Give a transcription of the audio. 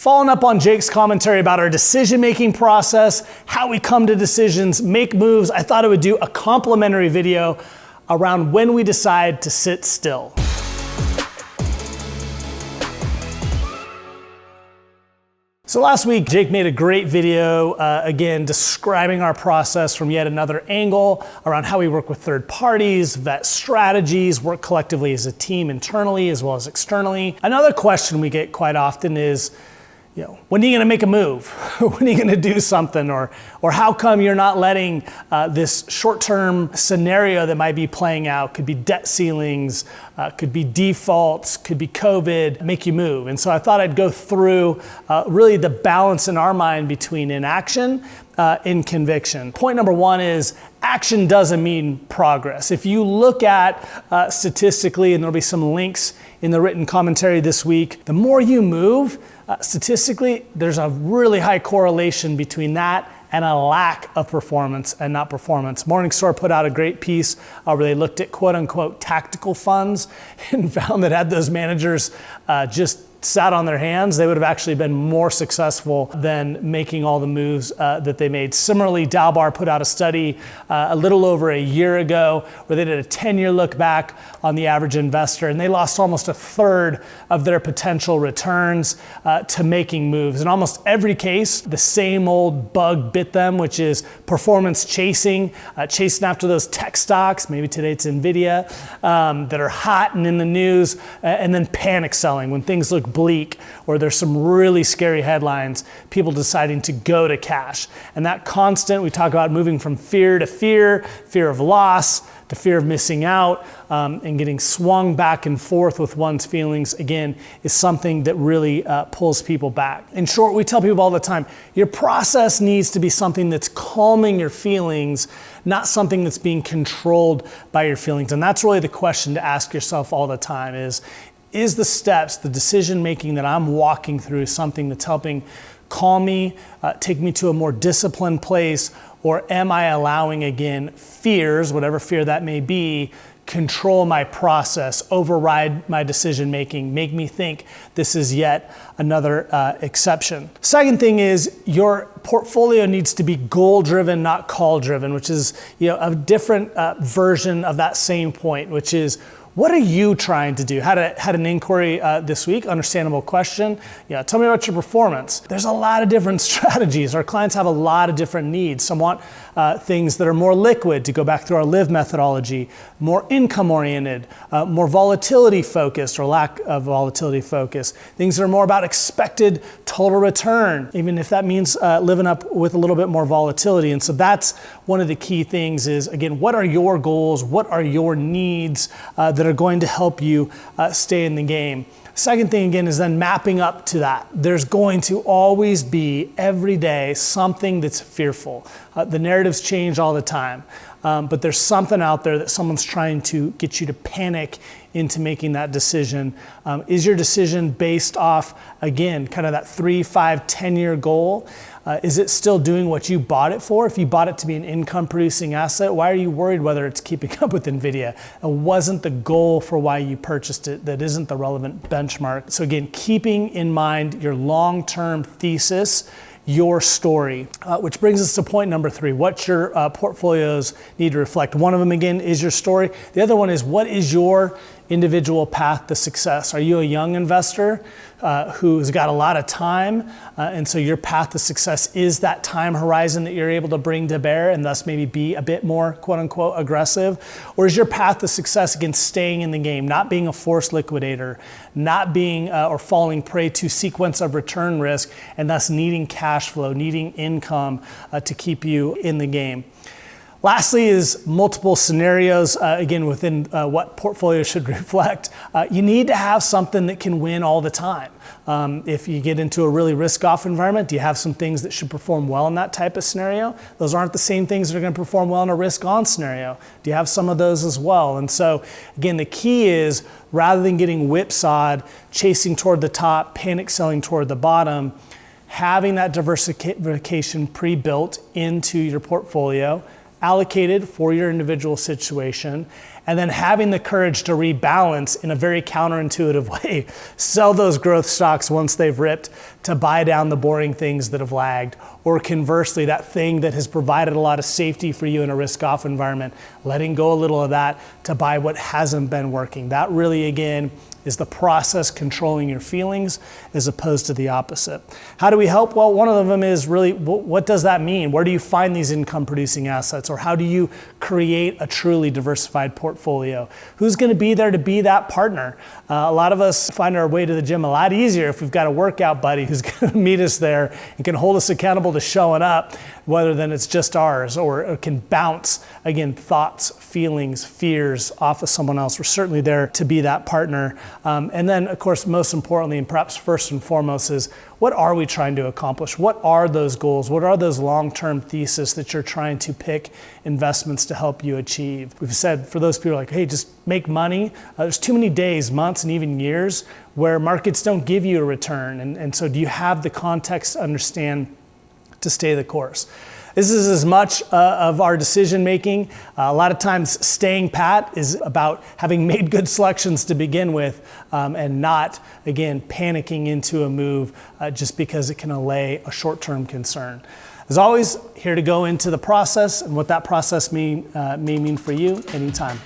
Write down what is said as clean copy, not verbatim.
Following up on Jake's commentary about our decision-making process, how we come to decisions, make moves, I thought I would do a complimentary video around when we decide to sit still. So last week, Jake made a great video, again, describing our process from yet another angle around how we work with third parties, vet strategies, work collectively as a team internally as well as externally. Another question we get quite often is, when are you gonna make a move? When are you gonna do something? Or how come you're not letting this short-term scenario that might be playing out, could be debt ceilings, could be defaults, could be COVID, make you move? And so I thought I'd go through really the balance in our mind between inaction and conviction. Point number one is action doesn't mean progress. If you look at statistically, and there'll be some links in the written commentary this week, the more you move, statistically, there's a really high correlation between that and a lack of performance and not performance. Morningstar put out a great piece where they looked at quote unquote tactical funds and found that had those managers just sat on their hands, they would have actually been more successful than making all the moves that they made. Similarly, Dalbar put out a study a little over a year ago where they did a 10-year look back on the average investor, and they lost almost a third of their potential returns to making moves. In almost every case, the same old bug bit them, which is performance chasing, chasing after those tech stocks, maybe today it's NVIDIA, that are hot and in the news, and then panic selling when things look bleak or there's some really scary headlines, people deciding to go to cash. And that constant, we talk about moving from fear to fear of loss, to fear of missing out, and getting swung back and forth with one's feelings, again, is something that really pulls people back. In short, we tell people all the time, your process needs to be something that's calming your feelings, not something that's being controlled by your feelings. And that's really the question to ask yourself all the time is the steps, the decision-making that I'm walking through something that's helping calm me, take me to a more disciplined place, or am I allowing, again, fears, whatever fear that may be, control my process, override my decision-making, make me think this is yet another exception. Second thing is your portfolio needs to be goal-driven, not call-driven, which is a different version of that same point, which is, what are you trying to do? Had an inquiry this week, understandable question. Tell me about your performance. There's a lot of different strategies. Our clients have a lot of different needs. Some want things that are more liquid, to go back through our LIVE methodology, more income-oriented, more volatility-focused or lack of volatility focus. Things that are more about expected total return, even if that means living up with a little bit more volatility. And so that's one of the key things is, again, what are your goals? What are your needs that are going to help you stay in the game? Second thing, again, is then mapping up to that. There's going to always be, every day, something that's fearful. The narratives change all the time, but there's something out there that someone's trying to get you to panic into making that decision. Is your decision based off, again, kind of that 3, 5, 10-year goal? Is it still doing what you bought it for? If you bought it to be an income-producing asset, why are you worried whether it's keeping up with NVIDIA? It wasn't the goal for why you purchased it. That isn't the relevant benchmark. So again, keeping in mind your long-term thesis, your story, which brings us to point number 3, what your portfolios need to reflect. One of them, again, is your story. The other one is, what is your individual path to success? Are you a young investor who's got a lot of time, and so your path to success is that time horizon that you're able to bring to bear and thus maybe be a bit more quote unquote aggressive? Or is your path to success, again, staying in the game, not being a forced liquidator, not being or falling prey to sequence of return risk, and thus needing cash flow, needing income to keep you in the game? Lastly is multiple scenarios, again, within what portfolio should reflect. You need to have something that can win all the time. If you get into a really risk-off environment, do you have some things that should perform well in that type of scenario? Those aren't the same things that are going to perform well in a risk-on scenario. Do you have some of those as well? And so, again, the key is, rather than getting whipsawed, chasing toward the top, panic selling toward the bottom, having that diversification pre-built into your portfolio, allocated for your individual situation, and then having the courage to rebalance in a very counterintuitive way. Sell those growth stocks once they've ripped to buy down the boring things that have lagged, or conversely, that thing that has provided a lot of safety for you in a risk-off environment, letting go a little of that to buy what hasn't been working. That really, again, is the process controlling your feelings as opposed to the opposite. How do we help? Well, one of them is really, what does that mean? Where do you find these income producing assets? Or how do you create a truly diversified portfolio? Who's gonna be there to be that partner? A lot of us find our way to the gym a lot easier if we've got a workout buddy who's gonna meet us there and can hold us accountable to showing up, rather than it's just ours, or can bounce, again, thoughts, feelings, fears off of someone else. We're certainly there to be that partner. And then, of course, most importantly, and perhaps first and foremost, is what are we trying to accomplish? What are those goals? What are those long-term theses that you're trying to pick investments to help you achieve? We've said for those people like, hey, just make money. There's too many days, months, and even years where markets don't give you a return. And so do you have the context to understand to stay the course? This is as much of our decision making. A lot of times staying pat is about having made good selections to begin with, and not, again, panicking into a move just because it can allay a short-term concern. As always, here to go into the process and what that process may mean for you anytime.